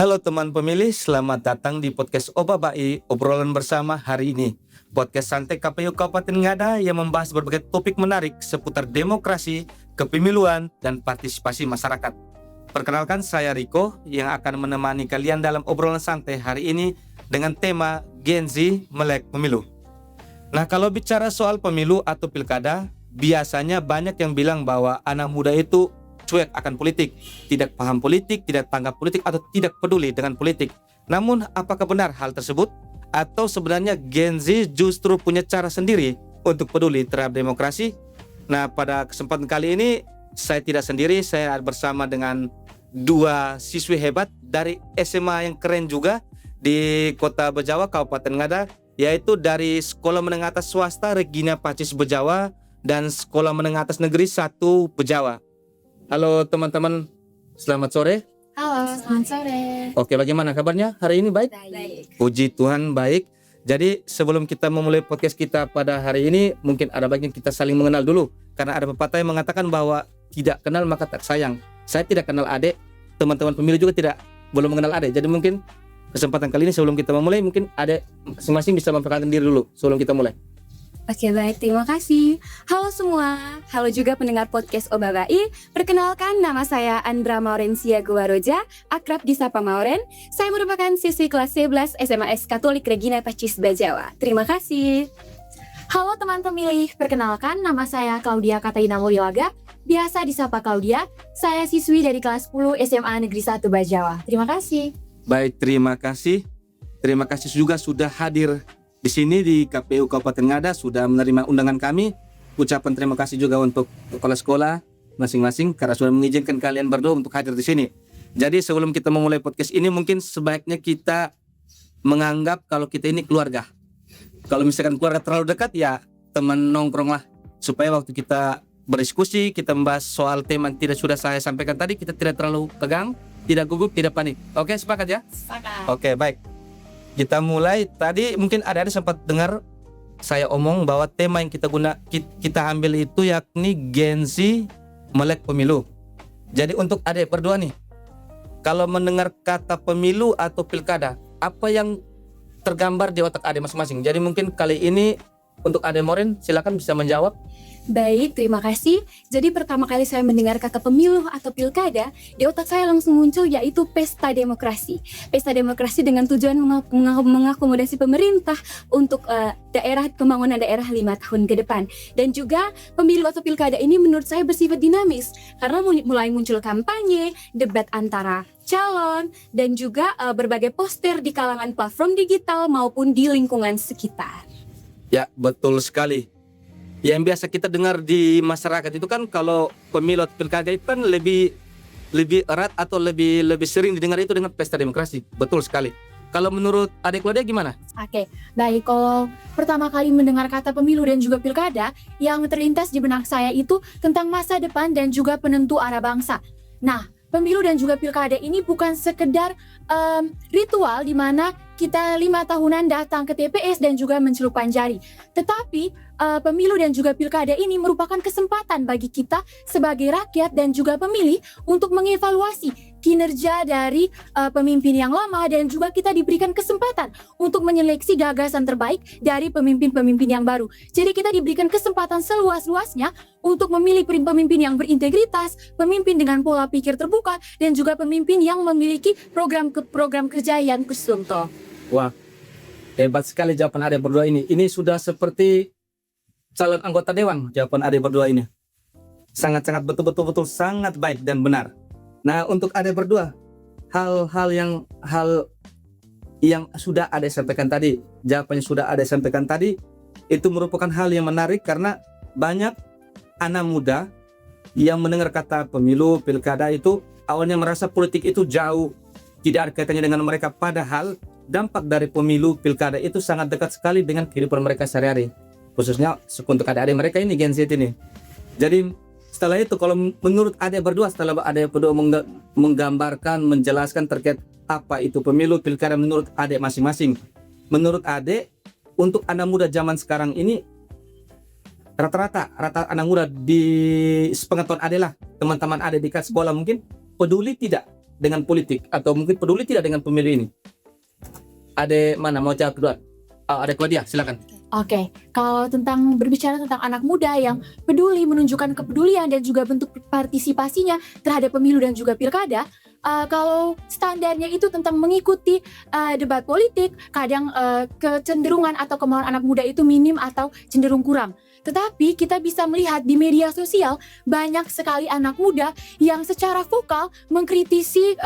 Halo teman pemilih, selamat datang di podcast Obabai, obrolan bersama hari ini. Podcast santai KPU Kabupaten Ngada yang membahas berbagai topik menarik seputar demokrasi, kepemiluan, dan partisipasi masyarakat. Perkenalkan, saya Riko yang akan menemani kalian dalam obrolan santai hari ini dengan tema Gen Z Melek Pemilu. Nah, kalau bicara soal pemilu atau pilkada, biasanya banyak yang bilang bahwa anak muda itu cuek akan politik, tidak paham politik, tidak tanggap politik, atau tidak peduli dengan politik. Namun, apakah benar hal tersebut? Atau sebenarnya Gen Z justru punya cara sendiri untuk peduli terhadap demokrasi? Nah, pada kesempatan kali ini, saya tidak sendiri, saya bersama dengan dua siswi hebat dari SMA yang keren juga di Kota Bejawa, Kabupaten Ngada, yaitu dari Sekolah Menengah Atas Swasta Regina Pacis Bejawa dan Sekolah Menengah Atas Negeri 1 Bejawa. Halo teman-teman, selamat sore. Halo, selamat sore. Oke, bagaimana kabarnya hari ini? Baik? Baik. Puji Tuhan, baik. Jadi sebelum kita memulai podcast kita pada hari ini, mungkin ada baiknya kita saling mengenal dulu. Karena ada pepatah yang mengatakan bahwa tidak kenal maka tak sayang. Saya tidak kenal adik, teman-teman pemilih juga belum mengenal adik. Jadi mungkin kesempatan kali ini sebelum kita memulai, mungkin adik masing-masing bisa memperkenalkan diri dulu sebelum kita mulai. Oke, baik, terima kasih. Halo semua, halo juga pendengar podcast Obabai. Perkenalkan, nama saya Andra Maurencia Guaroja, akrab disapa Mauren. Saya merupakan siswi kelas 11 SMAS Katolik Regina Pacis Bejawa. Terima kasih. Halo teman pemilih, perkenalkan nama saya Claudia Katarina Mulyawaga, biasa disapa Claudia. Saya siswi dari kelas 10 SMA Negeri 1 Bejawa. Terima kasih. Baik, terima kasih. Terima kasih juga sudah hadir di sini di KPU Kabupaten Ngada, sudah menerima undangan kami. Ucapan terima kasih juga untuk sekolah-sekolah masing-masing karena sudah mengizinkan kalian berdua untuk hadir di sini. Jadi sebelum kita memulai podcast ini, mungkin sebaiknya kita menganggap kalau kita ini keluarga. Kalau misalkan keluarga terlalu dekat, ya teman nongkrong lah. Supaya waktu kita berdiskusi, kita membahas soal tema yang sudah saya sampaikan tadi, kita tidak terlalu tegang, tidak gugup, tidak panik. Oke, sepakat ya? Sepakat. Oke, baik. Kita mulai. Tadi mungkin ada sempat dengar saya omong bahwa tema yang kita ambil itu yakni Gen Z Melek Pemilu. Jadi untuk adik berdua nih, kalau mendengar kata pemilu atau pilkada, apa yang tergambar di otak adik masing-masing? Jadi mungkin kali ini untuk adik Moren, silakan bisa menjawab. Baik, terima kasih. Jadi pertama kali saya mendengar kata pemilu atau pilkada, di otak saya langsung muncul yaitu pesta demokrasi. Pesta demokrasi dengan tujuan mengakomodasi pemerintah untuk pembangunan daerah 5 tahun ke depan. Dan juga pemilu atau pilkada ini menurut saya bersifat dinamis karena mulai muncul kampanye, debat antara calon, dan juga berbagai poster di kalangan platform digital maupun di lingkungan sekitar. Ya, betul sekali. Yang biasa kita dengar di masyarakat itu kan kalau pemilu atau pilkada itu kan lebih erat atau lebih sering didengar itu dengan pesta demokrasi. Betul sekali. Kalau menurut adik Claudia gimana? Oke, baik. Kalau pertama kali mendengar kata pemilu dan juga pilkada, yang terlintas di benak saya itu tentang masa depan dan juga penentu arah bangsa. Nah, pemilu dan juga pilkada ini bukan sekedar ritual di mana kita 5 tahunan datang ke TPS dan juga mencelupkan jari. Tetapi pemilu dan juga pilkada ini merupakan kesempatan bagi kita sebagai rakyat dan juga pemilih untuk mengevaluasi kinerja dari pemimpin yang lama, dan juga kita diberikan kesempatan untuk menyeleksi gagasan terbaik dari pemimpin-pemimpin yang baru. Jadi kita diberikan kesempatan seluas-luasnya untuk memilih pemimpin yang berintegritas, pemimpin dengan pola pikir terbuka, dan juga pemimpin yang memiliki program kerja yang bersuntuh. Wah, hebat sekali jawaban adik berdua ini. Ini sudah seperti calon anggota dewan jawaban adik berdua ini. Sangat-sangat betul-betul sangat baik dan benar. Nah, untuk adik berdua, hal yang sudah adik sampaikan tadi, jawabannya sudah adik sampaikan tadi, itu merupakan hal yang menarik karena banyak anak muda yang mendengar kata pemilu, pilkada itu awalnya merasa politik itu jauh, tidak ada kaitannya dengan mereka, padahal dampak dari pemilu pilkada itu sangat dekat sekali dengan kehidupan mereka sehari-hari, khususnya untuk adik-adik mereka ini Gen Z ini. Jadi setelah itu, kalau menurut adik berdua, setelah adik berdua menggambarkan, menjelaskan terkait apa itu pemilu pilkada menurut adik masing-masing, menurut adik untuk anak muda zaman sekarang ini, rata-rata anak muda di sepengetahuan adik lah, teman-teman adik di sekolah mungkin peduli tidak dengan politik atau mungkin peduli tidak dengan pemilu ini? Ada mana mau jawab duluan? Ada Claudia, silakan. Oke, kalau tentang berbicara tentang anak muda yang peduli, menunjukkan kepedulian dan juga bentuk partisipasinya terhadap pemilu dan juga pilkada, kalau standarnya itu tentang mengikuti debat politik, kadang kecenderungan atau kemauan anak muda itu minim atau cenderung kurang. Tetapi kita bisa melihat di media sosial banyak sekali anak muda yang secara vokal mengkritisi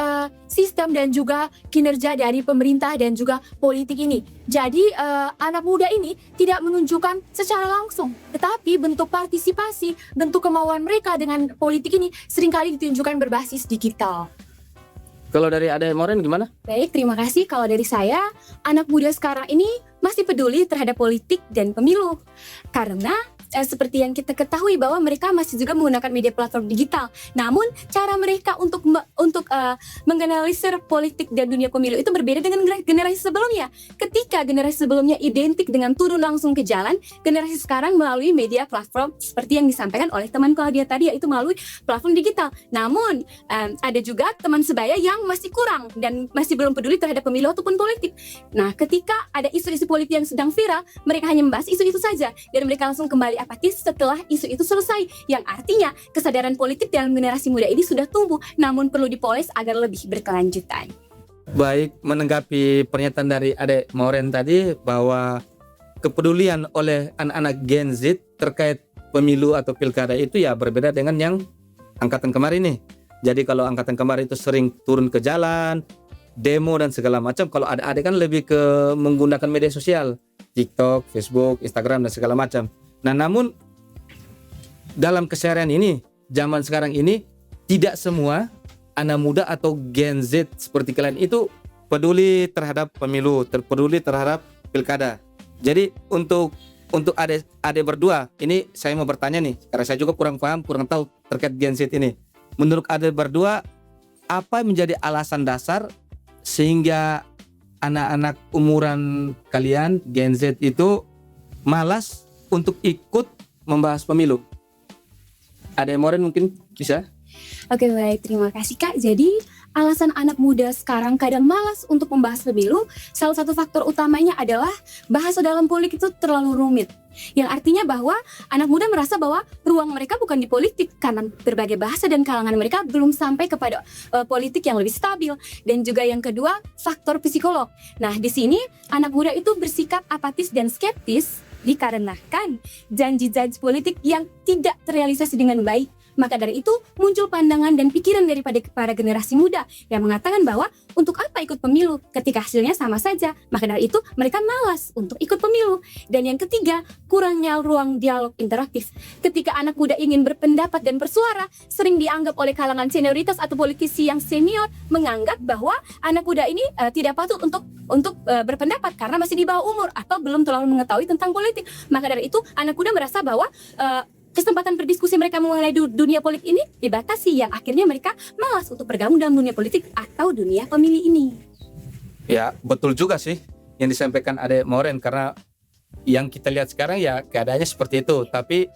sistem dan juga kinerja dari pemerintah dan juga politik ini. Jadi anak muda ini tidak menunjukkan secara langsung, tetapi bentuk partisipasi, bentuk kemauan mereka dengan politik ini seringkali ditunjukkan berbasis digital. Kalau dari Ade Moren gimana? Baik, terima kasih. Kalau dari saya, anak muda sekarang ini masih peduli terhadap politik dan pemilu. Karena seperti yang kita ketahui bahwa mereka masih juga menggunakan media platform digital. Namun cara mereka untuk menganalisir politik dan dunia pemilu itu berbeda dengan generasi sebelumnya. Ketika generasi sebelumnya identik dengan turun langsung ke jalan, generasi sekarang melalui media platform seperti yang disampaikan oleh teman Claudia tadi, yaitu melalui platform digital. Namun ada juga teman sebaya yang masih kurang dan masih belum peduli terhadap pemilu ataupun politik. Nah, ketika ada isu-isu politik yang sedang viral, mereka hanya membahas isu itu saja dan mereka langsung kembali apatis setelah isu itu selesai, yang artinya kesadaran politik dalam generasi muda ini sudah tumbuh, namun perlu dipoles agar lebih berkelanjutan. Baik, menanggapi pernyataan dari Ade Moren tadi bahwa kepedulian oleh anak-anak Gen Z terkait pemilu atau pilkada itu ya berbeda dengan yang angkatan kemarin nih. Jadi kalau angkatan kemarin itu sering turun ke jalan, demo dan segala macam. Kalau ada kan lebih ke menggunakan media sosial, TikTok, Facebook, Instagram dan segala macam. Nah, namun dalam keseharian ini, zaman sekarang ini, tidak semua anak muda atau Gen Z seperti kalian itu peduli terhadap pemilu, peduli terhadap pilkada. Jadi untuk ade berdua, ini saya mau bertanya nih, karena saya juga kurang paham, kurang tahu terkait Gen Z ini. Menurut ade berdua, apa menjadi alasan dasar sehingga anak-anak umuran kalian Gen Z itu malas untuk ikut membahas pemilu? Ada Moren mungkin bisa? Oke, baik, terima kasih Kak. Jadi alasan anak muda sekarang kadang malas untuk membahas pemilu, salah satu faktor utamanya adalah bahasa dalam politik itu terlalu rumit. Yang artinya bahwa anak muda merasa bahwa ruang mereka bukan di politik karena berbagai bahasa dan kalangan mereka belum sampai kepada politik yang lebih stabil. Dan juga yang kedua, faktor psikolog. Nah, di sini anak muda itu bersikap apatis dan skeptis dikarenakan janji-janji politik yang tidak terrealisasi dengan baik. Maka dari itu muncul pandangan dan pikiran daripada para generasi muda yang mengatakan bahwa untuk apa ikut pemilu ketika hasilnya sama saja. Maka dari itu mereka malas untuk ikut pemilu. Dan yang ketiga, kurangnya ruang dialog interaktif. Ketika anak muda ingin berpendapat dan bersuara, sering dianggap oleh kalangan senioritas atau politisi yang senior menganggap bahwa anak muda ini tidak patut untuk berpendapat karena masih di bawah umur atau belum terlalu mengetahui tentang politik. Maka dari itu anak muda merasa bahwa kesempatan berdiskusi mereka mengenai dunia politik ini dibatasi, yang akhirnya mereka malas untuk bergabung dalam dunia politik atau dunia pemilih ini. Ya, betul juga sih yang disampaikan Ade Moren, karena yang kita lihat sekarang ya keadaannya seperti itu. Tapi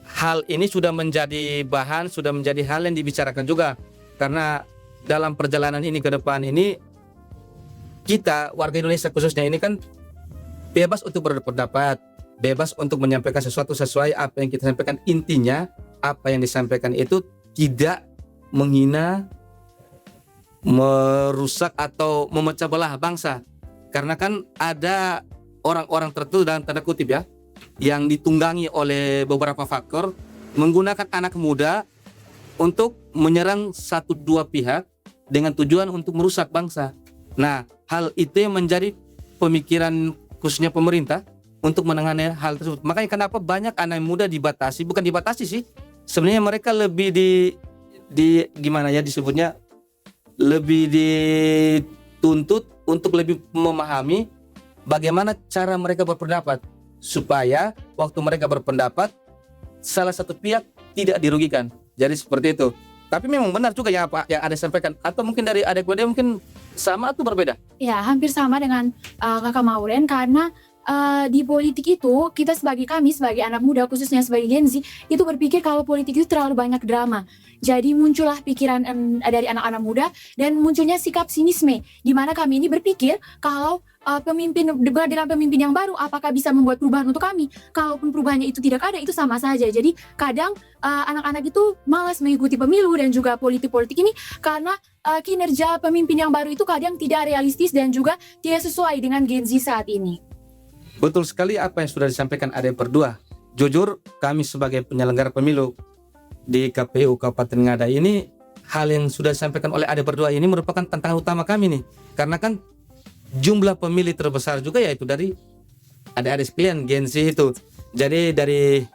hal ini sudah menjadi bahan, sudah menjadi hal yang dibicarakan juga. Karena dalam perjalanan ini ke depan ini, kita warga Indonesia khususnya ini kan bebas untuk berpendapat, bebas untuk menyampaikan sesuatu sesuai apa yang kita sampaikan. Intinya apa yang disampaikan itu tidak menghina, merusak atau memecah belah bangsa. Karena kan ada orang-orang tertentu dalam tanda kutip ya, yang ditunggangi oleh beberapa faktor menggunakan anak muda untuk menyerang satu dua pihak dengan tujuan untuk merusak bangsa. Nah, hal itu yang menjadi pemikiran khususnya pemerintah untuk menangani hal tersebut. Makanya kenapa banyak anak muda dibatasi, bukan dibatasi sih, sebenarnya mereka lebih di gimana ya disebutnya, lebih dituntut untuk lebih memahami bagaimana cara mereka berpendapat, supaya waktu mereka berpendapat salah satu pihak tidak dirugikan. Jadi seperti itu. Tapi memang benar juga yang apa yang ada sampaikan, atau mungkin dari adik-adik mungkin sama atau berbeda? Ya, hampir sama dengan Kakak Mauren, karena di politik itu kita kami sebagai anak muda khususnya sebagai Gen Z itu berpikir kalau politik itu terlalu banyak drama. Jadi muncullah pikiran dari anak-anak muda dan munculnya sikap sinisme di mana kami ini berpikir kalau dengan pemimpin yang baru apakah bisa membuat perubahan untuk kami. Kalaupun perubahannya itu tidak ada, itu sama saja. Jadi kadang anak-anak itu malas mengikuti pemilu dan juga politik-politik ini karena kinerja pemimpin yang baru itu kadang tidak realistis dan juga tidak sesuai dengan Gen Z saat ini. Betul sekali apa yang sudah disampaikan Ade berdua. Jujur kami sebagai penyelenggara pemilu di KPU Kabupaten Ngada ini, hal yang sudah disampaikan oleh Ade berdua ini merupakan tantangan utama kami nih. Karena kan jumlah pemilih terbesar juga yaitu dari adik-adik sekalian Gen Z itu. Jadi dari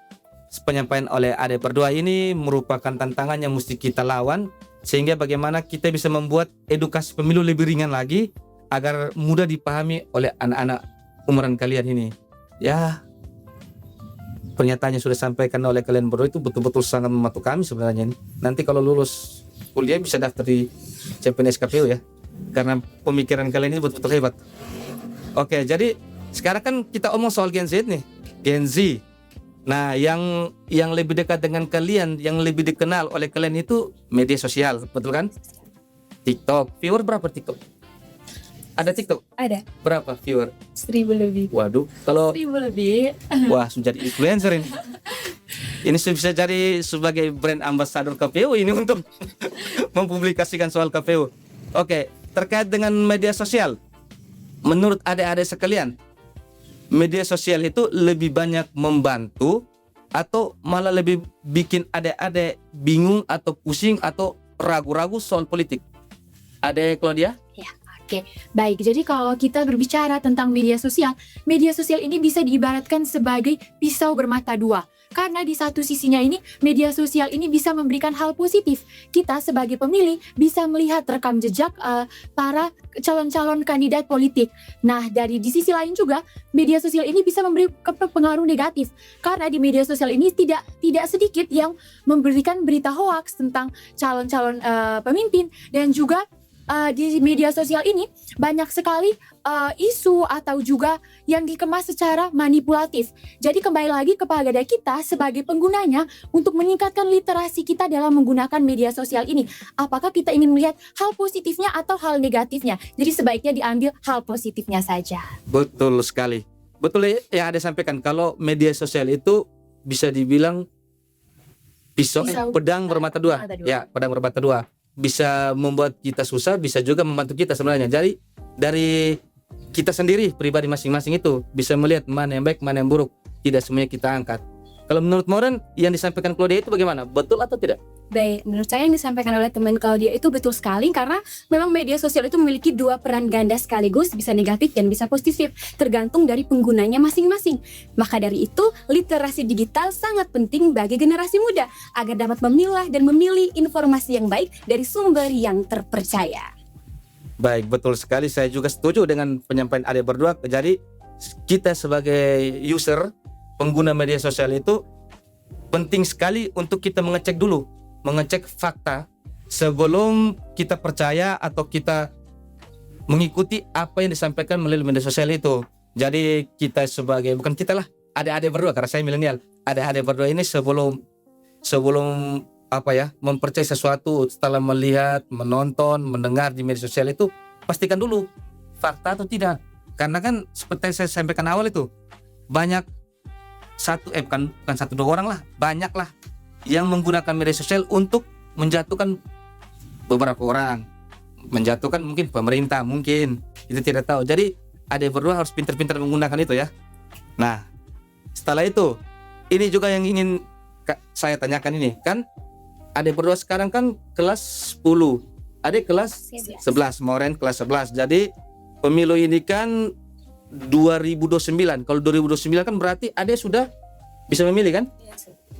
penyampaian oleh Ade berdua ini merupakan tantangan yang mesti kita lawan, sehingga bagaimana kita bisa membuat edukasi pemilu lebih ringan lagi agar mudah dipahami oleh anak-anak umuran kalian ini. Ya, pernyataan yang sudah disampaikan oleh kalian berdua itu betul-betul sangat membantu kami sebenarnya ini. Nanti kalau lulus kuliah bisa daftar di CPNS KPU ya, karena pemikiran kalian ini betul-betul hebat. Oke, jadi sekarang kan kita omong soal Gen Z nih, Gen Z. Nah, yang lebih dekat dengan kalian, yang lebih dikenal oleh kalian itu media sosial, betul kan? TikTok. Viewer berapa TikTok? Ada TikTok? Ada. Berapa viewer? 1.000 lebih. Waduh, kalau 1.000 lebih. wah, sudah jadi influencer ini. Ini bisa jadi sebagai brand ambassador KPU ini untuk mempublikasikan soal KPU. Oke, terkait dengan media sosial. Menurut adik-adik sekalian, media sosial itu lebih banyak membantu atau malah lebih bikin adik-adik bingung atau pusing atau ragu-ragu soal politik? Adik Claudia? Oke, baik. Jadi kalau kita berbicara tentang media sosial ini bisa diibaratkan sebagai pisau bermata dua. Karena di satu sisinya ini, media sosial ini bisa memberikan hal positif. Kita sebagai pemilih bisa melihat rekam jejak para calon-calon kandidat politik. Nah, di sisi lain juga, media sosial ini bisa memberi pengaruh negatif. Karena di media sosial ini tidak sedikit yang memberikan berita hoaks tentang calon-calon pemimpin dan juga di media sosial ini banyak sekali isu atau juga yang dikemas secara manipulatif. Jadi kembali lagi kepada kita sebagai penggunanya untuk meningkatkan literasi kita dalam menggunakan media sosial ini. Apakah kita ingin melihat hal positifnya atau hal negatifnya? Jadi sebaiknya diambil hal positifnya saja. Betul sekali. Betul yang ada sampaikan, kalau media sosial itu bisa dibilang pedang bermata dua. Ya, pedang bermata dua. Bisa membuat kita susah, bisa juga membantu kita sebenarnya. Jadi dari kita sendiri pribadi masing-masing itu bisa melihat mana yang baik, mana yang buruk. Tidak semuanya kita angkat. Kalau menurut Moren yang disampaikan Claudia itu bagaimana? Betul atau tidak? Baik, menurut saya yang disampaikan oleh teman Claudia itu betul sekali karena memang media sosial itu memiliki dua peran ganda sekaligus, bisa negatif dan bisa positif, tergantung dari penggunanya masing-masing. Maka dari itu, literasi digital sangat penting bagi generasi muda agar dapat memilah dan memilih informasi yang baik dari sumber yang terpercaya. Baik, betul sekali. Saya juga setuju dengan penyampaian adik berdua. Jadi kita sebagai user, pengguna media sosial itu penting sekali untuk kita mengecek fakta sebelum kita percaya atau kita mengikuti apa yang disampaikan melalui media sosial itu. Jadi kita sebagai, bukan kita lah, adik-adik berdua, karena saya milenial, adik-adik berdua ini sebelum mempercayai sesuatu, setelah melihat, menonton, mendengar di media sosial itu, pastikan dulu fakta atau tidak. Karena kan seperti yang saya sampaikan awal itu, banyak bukan satu dua orang lah, banyak lah yang menggunakan media sosial untuk menjatuhkan beberapa orang, menjatuhkan mungkin pemerintah, mungkin itu tidak tahu. Jadi adik berdua harus pintar-pintar menggunakan itu ya. Nah, setelah itu ini juga yang ingin saya tanyakan ini, kan adik berdua sekarang kan kelas 10, adik kelas 11, Moren kelas 11. Jadi pemilu ini kan 2029. Kalau 2029 kan berarti adik sudah bisa memilih kan?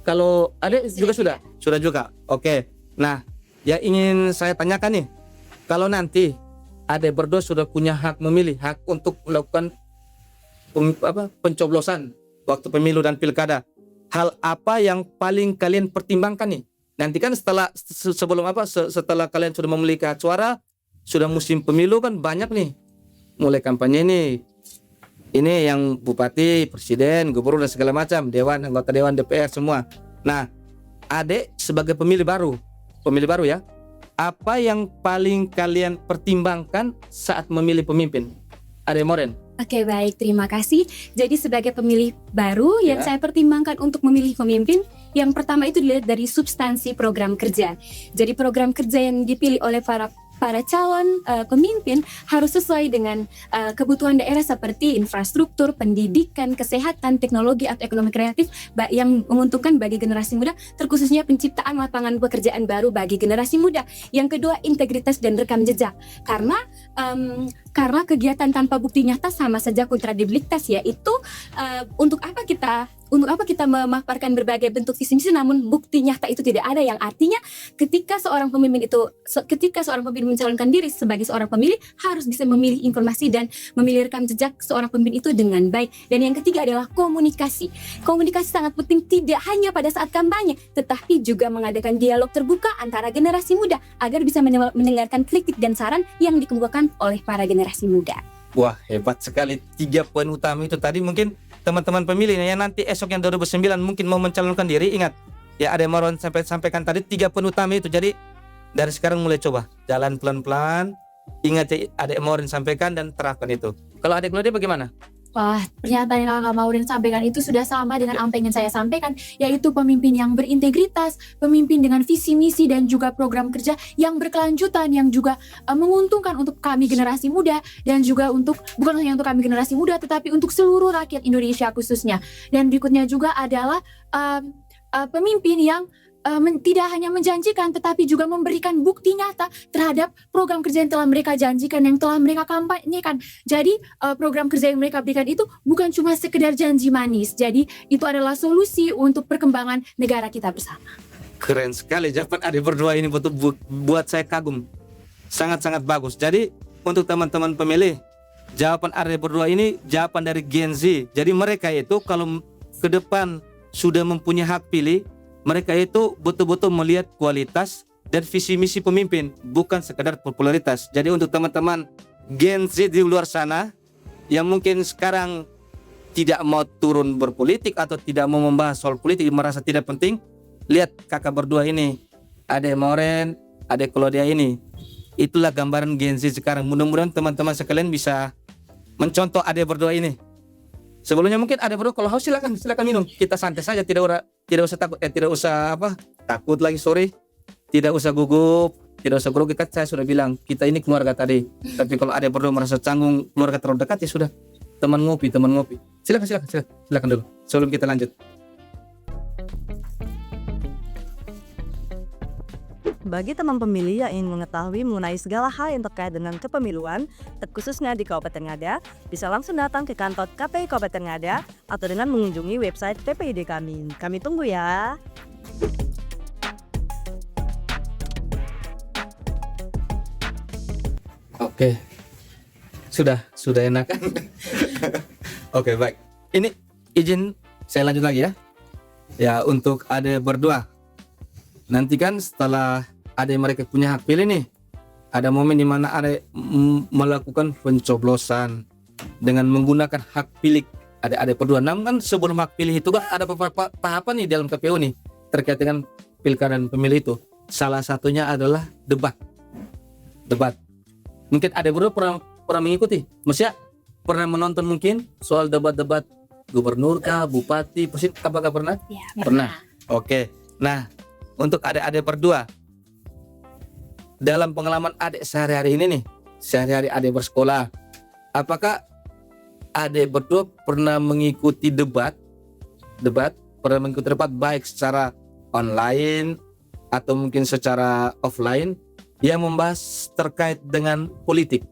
Kalau adik juga sudah juga. Oke. Nah, yang ingin saya tanyakan nih, kalau nanti adik berdua sudah punya hak memilih, hak untuk melakukan pencoblosan waktu pemilu dan pilkada, hal apa yang paling kalian pertimbangkan nih? Nanti kan setelah kalian sudah memiliki hak suara, sudah musim pemilu kan banyak nih, mulai kampanye nih, Ini yang bupati, presiden, gubernur dan segala macam, dewan, anggota dewan, DPR semua. Nah, Ade sebagai pemilih baru ya. Apa yang paling kalian pertimbangkan saat memilih pemimpin? Ade Moren. Oke, baik, terima kasih. Jadi sebagai pemilih baru yang Ya. saya pertimbangkan untuk memilih pemimpin, yang pertama itu dilihat dari substansi program kerja. Jadi program kerja yang dipilih oleh para calon pemimpin harus sesuai dengan kebutuhan daerah seperti infrastruktur, pendidikan, kesehatan, teknologi atau ekonomi kreatif yang menguntungkan bagi generasi muda, terkhususnya penciptaan lapangan pekerjaan baru bagi generasi muda. Yang kedua, integritas dan rekam jejak. Karena kegiatan tanpa bukti nyata sama saja kontradibilitas, yaitu untuk apa kita memaparkan berbagai bentuk visi misi namun bukti nyata itu tidak ada, yang artinya ketika seorang pemimpin mencalonkan diri sebagai seorang pemilih harus bisa memilih informasi dan memilih rekam jejak seorang pemimpin itu dengan baik. Dan yang ketiga adalah komunikasi. Komunikasi sangat penting, tidak hanya pada saat kampanye tetapi juga mengadakan dialog terbuka antara generasi muda agar bisa mendengarkan kritik dan saran yang dikemukakan oleh para generasi muda. Wah, hebat sekali. 3 poin utama itu tadi. Mungkin teman-teman pemilih yang nanti esok yang 2009 mungkin mau mencalonkan diri, ingat ya, ada Marwan sampaikan tadi 3 poin utama itu. Jadi dari sekarang mulai coba jalan pelan-pelan, ingat ya Adek Marwan sampaikan dan terapkan itu. Kalau Adek Claudia bagaimana? Wah, pernyataan yang Kakak Maureen sampaikan itu sudah sama dengan apa yang ingin saya sampaikan, yaitu pemimpin yang berintegritas, pemimpin dengan visi misi dan juga program kerja yang berkelanjutan, yang juga menguntungkan untuk kami generasi muda dan juga bukan hanya untuk kami generasi muda tetapi untuk seluruh rakyat Indonesia khususnya. Dan berikutnya juga adalah pemimpin yang tidak hanya menjanjikan tetapi juga memberikan bukti nyata terhadap program kerja yang telah mereka janjikan, yang telah mereka kampanyekan. Jadi program kerja yang mereka berikan itu bukan cuma sekedar janji manis. Jadi itu adalah solusi untuk perkembangan negara kita bersama. Keren sekali jawaban Adek berdua ini, betul buat saya kagum. Sangat-sangat bagus. Jadi untuk teman-teman pemilih, jawaban Adek berdua ini jawaban dari Gen Z. Jadi mereka itu kalau ke depan sudah mempunyai hak pilih, mereka itu betul-betul melihat kualitas dan visi misi pemimpin, bukan sekedar popularitas. Jadi untuk teman-teman Gen Z di luar sana yang mungkin sekarang tidak mau turun berpolitik atau tidak mau membahas soal politik, merasa tidak penting, lihat kakak berdua ini, Adek Maureen, Adek Claudia ini. Itulah gambaran Gen Z sekarang. Mudah-mudahan teman-teman sekalian bisa mencontoh Adek berdua ini. Sebelumnya mungkin Adek berdua kalau haus silakan minum. Kita santai saja, tidak usah takut, takut lagi, sorry. Tidak usah gugup, tidak usah grogi, kan saya sudah bilang kita ini keluarga tadi. Tapi kalau Adek berdua merasa canggung, keluarga terlalu dekat, ya sudah, teman ngopi. Silakan dulu sebelum kita lanjut. Bagi teman pemilih yang ingin mengetahui mengenai segala hal yang terkait dengan kepemiluan, terkhususnya di Kabupaten Ngada, bisa langsung datang ke kantor KPI Kabupaten Ngada atau dengan mengunjungi website PPID kami. Kami tunggu ya. Oke. Sudah enak kan? Oke, baik. Ini izin saya lanjut lagi ya. Ya, untuk Adek berdua. Nanti kan setelah Adek mereka punya hak pilih nih, ada momen di mana Adek melakukan pencoblosan dengan menggunakan hak pilih Adek berdua. Namun kan sebelum hak pilih itu kan ada beberapa tahapan nih dalam KPU nih terkait dengan pilkada dan pemilih itu. Salah satunya adalah debat. Mungkin Adek berdua pernah mengikuti, maksudnya pernah menonton mungkin soal debat-debat gubernur kah, bupati, presiden, apakah pernah? Ya, Pernah. Oke. Nah, untuk Adek berdua, dalam pengalaman Adek sehari-hari ini nih, sehari-hari Adek bersekolah, apakah Adek berdua pernah mengikuti debat baik secara online atau mungkin secara offline yang membahas terkait dengan politik?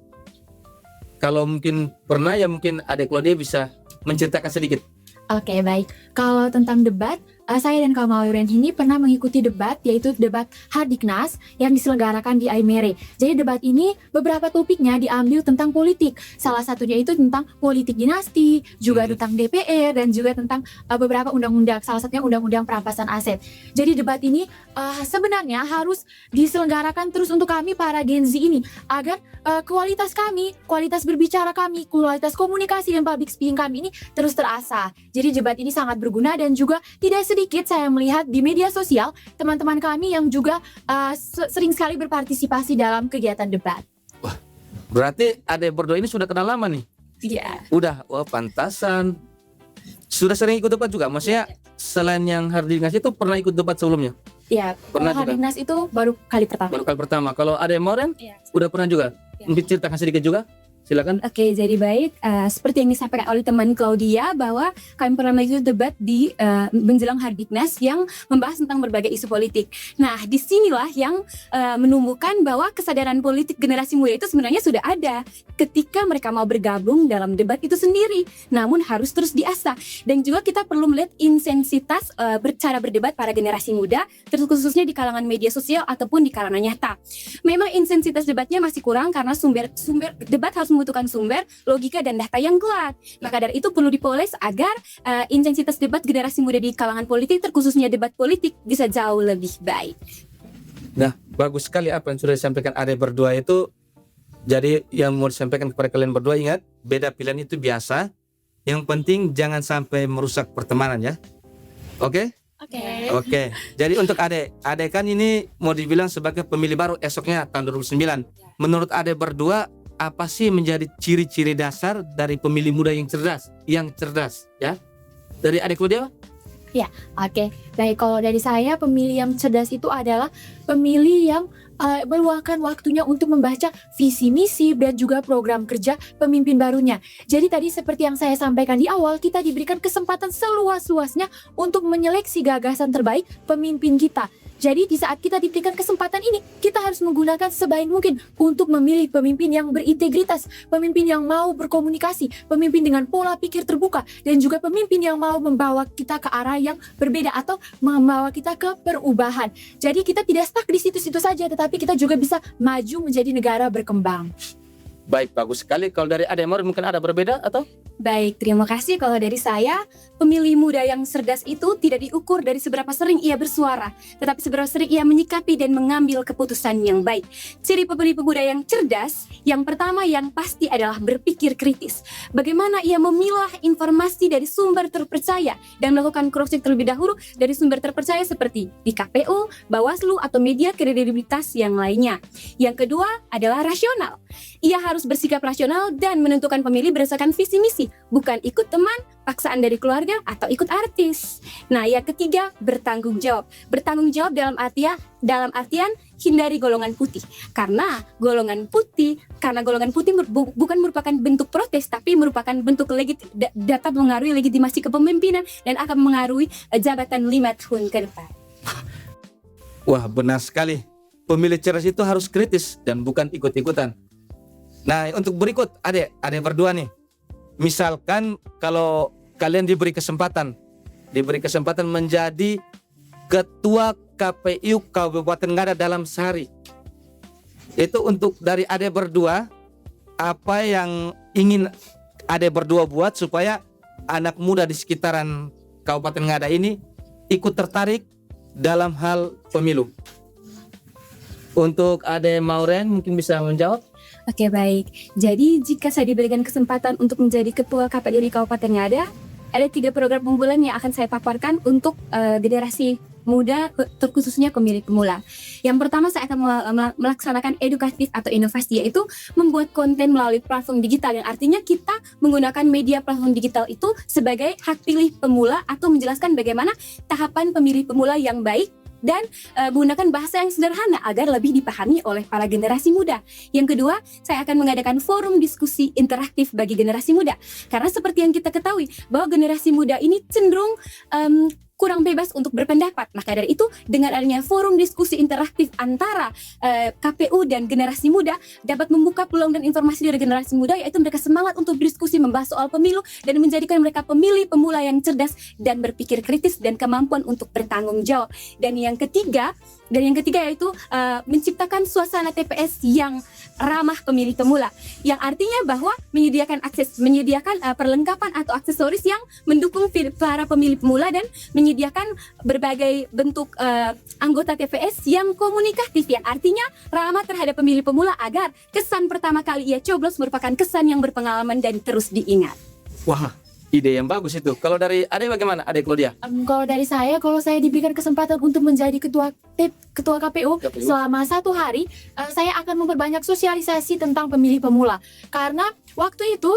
Kalau mungkin pernah, ya mungkin Adek Claudia bisa menceritakan sedikit. Oke, baik. Kalau tentang debat, saya dan Kak Mauren ini pernah mengikuti debat, yaitu debat Hardiknas yang diselenggarakan di Aimere. Jadi debat ini beberapa topiknya diambil tentang politik. Salah satunya itu tentang politik dinasti, juga tentang DPR, dan juga tentang beberapa undang-undang. Salah satunya undang-undang perampasan aset. Jadi debat ini sebenarnya harus diselenggarakan terus untuk kami para Gen Z ini, agar kualitas kami, kualitas berbicara kami, kualitas komunikasi dan public speaking kami ini terus terasah. Jadi debat ini sangat berguna, dan juga tidak sedikit saya melihat di media sosial teman-teman kami yang juga sering sekali berpartisipasi dalam kegiatan debat. Berarti adek berdua ini sudah kenal lama nih? Iya. Udah, wah pantasan. Sudah sering ikut debat juga? Maksudnya selain yang Hardiknas itu pernah ikut debat sebelumnya? Iya, Pernah kalau juga? Hardiknas itu baru kali pertama. Baru kali pertama. Kalau adek Mauren, Iya. udah pernah juga? Iya. Mungkin ceritakan sedikit juga? Silakan. Oke, jadi baik. Seperti yang disampaikan oleh teman Claudia, bahwa kami pernah mengikuti debat di menjelang Hardiknas yang membahas tentang berbagai isu politik. Nah, disinilah yang menumbuhkan bahwa kesadaran politik generasi muda itu sebenarnya sudah ada ketika mereka mau bergabung dalam debat itu sendiri. Namun harus terus diasah. Dan juga kita perlu melihat intensitas cara berdebat para generasi muda, terkhususnya di kalangan media sosial ataupun di kalangan nyata. Memang intensitas debatnya masih kurang karena sumber debat harus membutuhkan sumber, logika, dan data yang kuat. Maka dari itu perlu dipoles agar intensitas debat generasi muda di kalangan politik, terkhususnya debat politik, bisa jauh lebih baik. Nah, bagus sekali apa yang sudah disampaikan adek berdua itu. Jadi yang mau disampaikan kepada kalian berdua, ingat, beda pilihan itu biasa. Yang penting jangan sampai merusak pertemanan ya. Oke? Oke. Jadi untuk adek kan ini mau dibilang sebagai pemilih baru esoknya tahun 2009. Menurut adek berdua, apa sih menjadi ciri-ciri dasar dari pemilih muda yang cerdas? Ya? Dari adek Claudia? Oke, baik, kalau dari saya pemilih yang cerdas itu adalah pemilih yang meluangkan waktunya untuk membaca visi misi dan juga program kerja pemimpin barunya. Jadi tadi seperti yang saya sampaikan di awal, kita diberikan kesempatan seluas-luasnya untuk menyeleksi gagasan terbaik pemimpin kita. Jadi di saat kita diberikan kesempatan ini, kita harus menggunakan sebaik mungkin untuk memilih pemimpin yang berintegritas, pemimpin yang mau berkomunikasi, pemimpin dengan pola pikir terbuka, dan juga pemimpin yang mau membawa kita ke arah yang berbeda atau membawa kita ke perubahan. Jadi kita tidak stuck di situ-situ saja, tetapi kita juga bisa maju menjadi negara berkembang. Baik, bagus sekali. Kalau dari adek Mauren mungkin ada berbeda atau? Baik, terima kasih. Kalau dari saya, pemilih muda yang cerdas itu tidak diukur dari seberapa sering ia bersuara, tetapi seberapa sering ia menyikapi dan mengambil keputusan yang baik. Ciri pemilih pemuda yang cerdas, yang pertama yang pasti adalah berpikir kritis. Bagaimana ia memilah informasi dari sumber terpercaya dan melakukan cross-check terlebih dahulu dari sumber terpercaya seperti di KPU, Bawaslu, atau media kredibilitas yang lainnya. Yang kedua adalah rasional. Ia harus bersikap rasional dan menentukan pemilih berdasarkan visi misi, bukan ikut teman, paksaan dari keluarga, atau ikut artis. Nah, yang ketiga, bertanggung jawab. Bertanggung jawab dalam artian hindari golongan putih. Karena golongan putih bukan merupakan bentuk protes, tapi merupakan bentuk dapat mengaruhi legitimasi kepemimpinan dan akan mengaruhi jabatan 5 tahun ke depan. Wah, benar sekali. Pemilih cerdas itu harus kritis dan bukan ikut-ikutan. Nah, untuk berikut adek berdua nih. Misalkan kalau kalian diberi kesempatan menjadi ketua KPU Kabupaten Ngada dalam sehari. Itu untuk dari adek berdua, apa yang ingin adek berdua buat supaya anak muda di sekitaran Kabupaten Ngada ini ikut tertarik dalam hal pemilu. Untuk adek Mauren mungkin bisa menjawab. Oke, baik. Jadi jika saya diberikan kesempatan untuk menjadi ketua KPU di Kabupaten Ngada, ada 3 program unggulan yang akan saya paparkan untuk generasi muda, terkhususnya pemilih pemula. Yang pertama, saya akan melaksanakan edukatif atau inovasi, yaitu membuat konten melalui platform digital, yang artinya kita menggunakan media platform digital itu sebagai hak pilih pemula atau menjelaskan bagaimana tahapan pemilih pemula yang baik dan menggunakan bahasa yang sederhana agar lebih dipahami oleh para generasi muda. Yang kedua, saya akan mengadakan forum diskusi interaktif bagi generasi muda. Karena seperti yang kita ketahui, bahwa generasi muda ini cenderung kurang bebas untuk berpendapat. Maka dari itu, dengan adanya forum diskusi interaktif antara KPU dan generasi muda dapat membuka peluang dan informasi dari generasi muda, yaitu mereka semangat untuk berdiskusi membahas soal pemilu dan menjadikan mereka pemilih pemula yang cerdas dan berpikir kritis dan kemampuan untuk bertanggung jawab. Dan yang ketiga yaitu menciptakan suasana TPS yang ramah pemilih pemula, yang artinya bahwa menyediakan perlengkapan atau aksesoris yang mendukung para pemilih pemula dan menyediakan berbagai bentuk anggota TPS yang komunikatif, yang artinya ramah terhadap pemilih pemula agar kesan pertama kali ia coblos merupakan kesan yang berpengalaman dan terus diingat. Wah, ide yang bagus itu. Kalau dari Ade bagaimana? Ade Claudia? Kalau saya diberikan kesempatan untuk menjadi ketua KPU selama 1 hari, saya akan memperbanyak sosialisasi tentang pemilih pemula. Karena waktu itu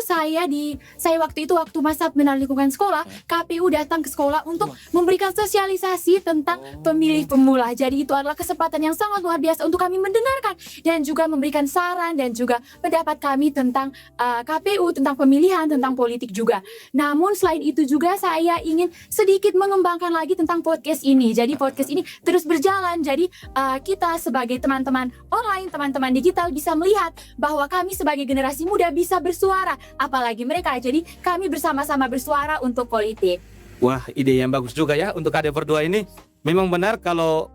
waktu masa pembinaan lingkungan sekolah, KPU datang ke sekolah untuk memberikan sosialisasi tentang pemilih pemula. Jadi itu adalah kesempatan yang sangat luar biasa untuk kami mendengarkan dan juga memberikan saran dan juga pendapat kami tentang KPU, tentang pemilihan, tentang politik juga. Namun selain itu juga saya ingin sedikit mengembangkan lagi tentang podcast ini. Jadi podcast ini terus berjalan. Jadi kita sebagai teman-teman online, teman-teman digital bisa melihat bahwa kami sebagai generasi muda bisa bersuara, apalagi mereka. Jadi kami bersama-sama bersuara untuk politik. Wah, ide yang bagus juga ya untuk Ade berdua ini. Memang benar kalau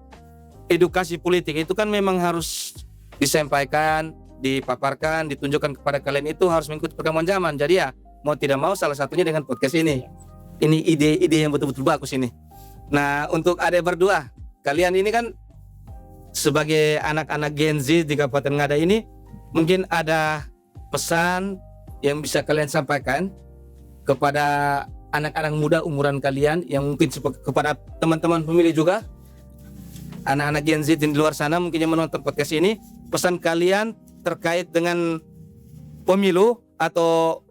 edukasi politik itu kan memang harus disampaikan, dipaparkan, ditunjukkan kepada kalian, itu harus mengikuti perkembangan zaman. Jadi ya mau tidak mau salah satunya dengan podcast ini. Ini ide-ide yang betul-betul bagus ini. Nah, untuk Ade berdua, kalian ini kan sebagai anak-anak Gen Z di Kabupaten Ngada ini, mungkin ada pesan yang bisa kalian sampaikan kepada anak-anak muda umuran kalian, yang mungkin kepada teman-teman pemilih juga, anak-anak Gen Z di luar sana mungkin yang menonton podcast ini, pesan kalian terkait dengan pemilu atau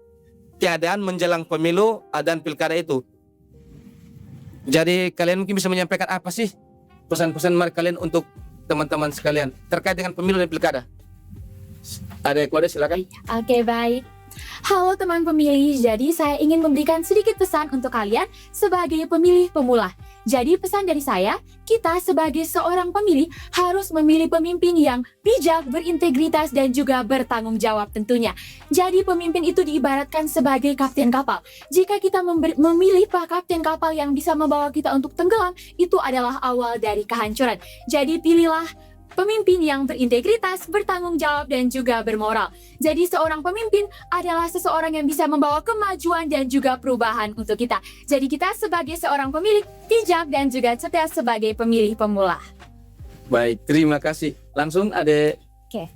keadaan menjelang pemilu dan pilkada itu. Jadi kalian mungkin bisa menyampaikan apa sih pesan-pesan kalian untuk teman-teman sekalian terkait dengan pemilu dan pilkada. Ada Claudia, silakan. Oke, baik. Halo teman pemilih, jadi saya ingin memberikan sedikit pesan untuk kalian sebagai pemilih pemula. Jadi pesan dari saya, kita sebagai seorang pemilih harus memilih pemimpin yang bijak, berintegritas, dan juga bertanggung jawab tentunya. Jadi pemimpin itu diibaratkan sebagai kapten kapal. Jika kita memilih kapten kapal yang bisa membawa kita untuk tenggelam, itu adalah awal dari kehancuran. Jadi pilihlah pemimpin yang berintegritas, bertanggung jawab, dan juga bermoral. Jadi seorang pemimpin adalah seseorang yang bisa membawa kemajuan dan juga perubahan untuk kita. Jadi kita sebagai seorang pemilih bijak dan juga cerdas sebagai pemilih pemula. Baik, terima kasih. Langsung ada. Oke.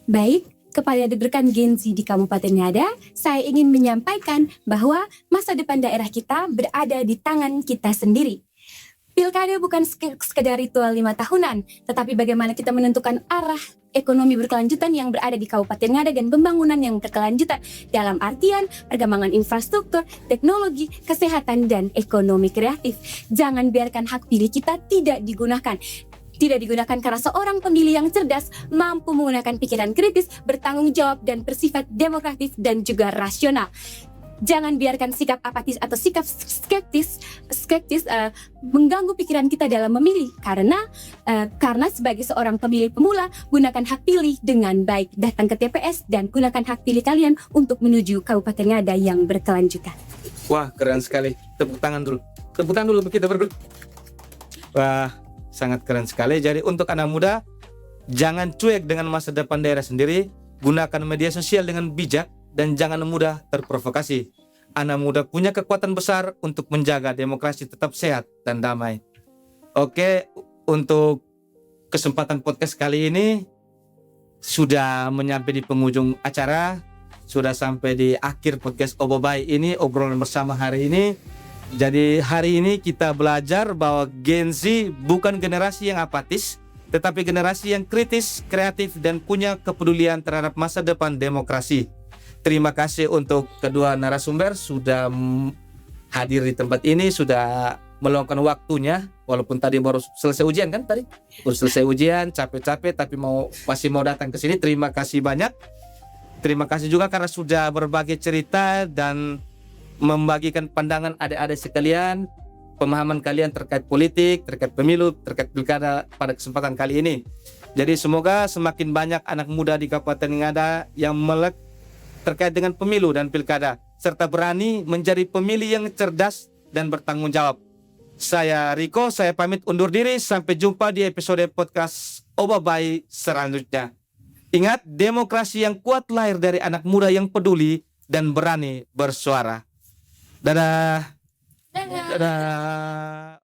Baik, kepada rekan Gen Z di Kabupaten Ngada, saya ingin menyampaikan bahwa masa depan daerah kita berada di tangan kita sendiri. Pilkada bukan sekedar ritual 5 tahunan, tetapi bagaimana kita menentukan arah ekonomi berkelanjutan yang berada di Kabupaten Ngada dan pembangunan yang berkelanjutan dalam artian perkembangan infrastruktur, teknologi, kesehatan, dan ekonomi kreatif. Jangan biarkan hak pilih kita tidak digunakan. Tidak digunakan karena seorang pemilih yang cerdas mampu menggunakan pikiran kritis, bertanggung jawab, dan bersifat demokratis dan juga rasional. Jangan biarkan sikap apatis atau sikap skeptis mengganggu pikiran kita dalam memilih. Karena sebagai seorang pemilih pemula, gunakan hak pilih dengan baik. Datang ke TPS dan gunakan hak pilih kalian untuk menuju Kabupaten Ngada yang berkelanjutan. Wah, keren sekali. Tepuk tangan dulu. Tepuk tangan dulu kita berdua. Wah, sangat keren sekali. Jadi untuk anak muda, jangan cuek dengan masa depan daerah sendiri. Gunakan media sosial dengan bijak dan jangan mudah terprovokasi. Anak muda punya kekuatan besar untuk menjaga demokrasi tetap sehat dan damai. Oke, untuk kesempatan podcast kali ini sudah menyampai di penghujung acara, sudah sampai di akhir podcast Obobai ini, obrolan bersama hari ini. Jadi hari ini kita belajar bahwa Gen Z bukan generasi yang apatis, tetapi generasi yang kritis, kreatif, dan punya kepedulian terhadap masa depan demokrasi. Terima kasih untuk kedua narasumber sudah hadir di tempat ini, sudah meluangkan waktunya, walaupun tadi baru selesai ujian kan tadi? Baru selesai ujian, capek-capek tapi masih mau datang ke sini. Terima kasih banyak. Terima kasih juga karena sudah berbagi cerita dan membagikan pandangan adik-adik sekalian pemahaman kalian terkait politik, terkait pemilu, terkait pilkada pada kesempatan kali ini. Jadi semoga semakin banyak anak muda di Kabupaten Ngada yang melek terkait dengan pemilu dan pilkada, serta berani menjadi pemilih yang cerdas dan bertanggung jawab. Saya Riko, saya pamit undur diri. Sampai jumpa di episode podcast Obabai selanjutnya. Ingat, demokrasi yang kuat lahir dari anak muda yang peduli dan berani bersuara. Dadah. Dadah. Dadah.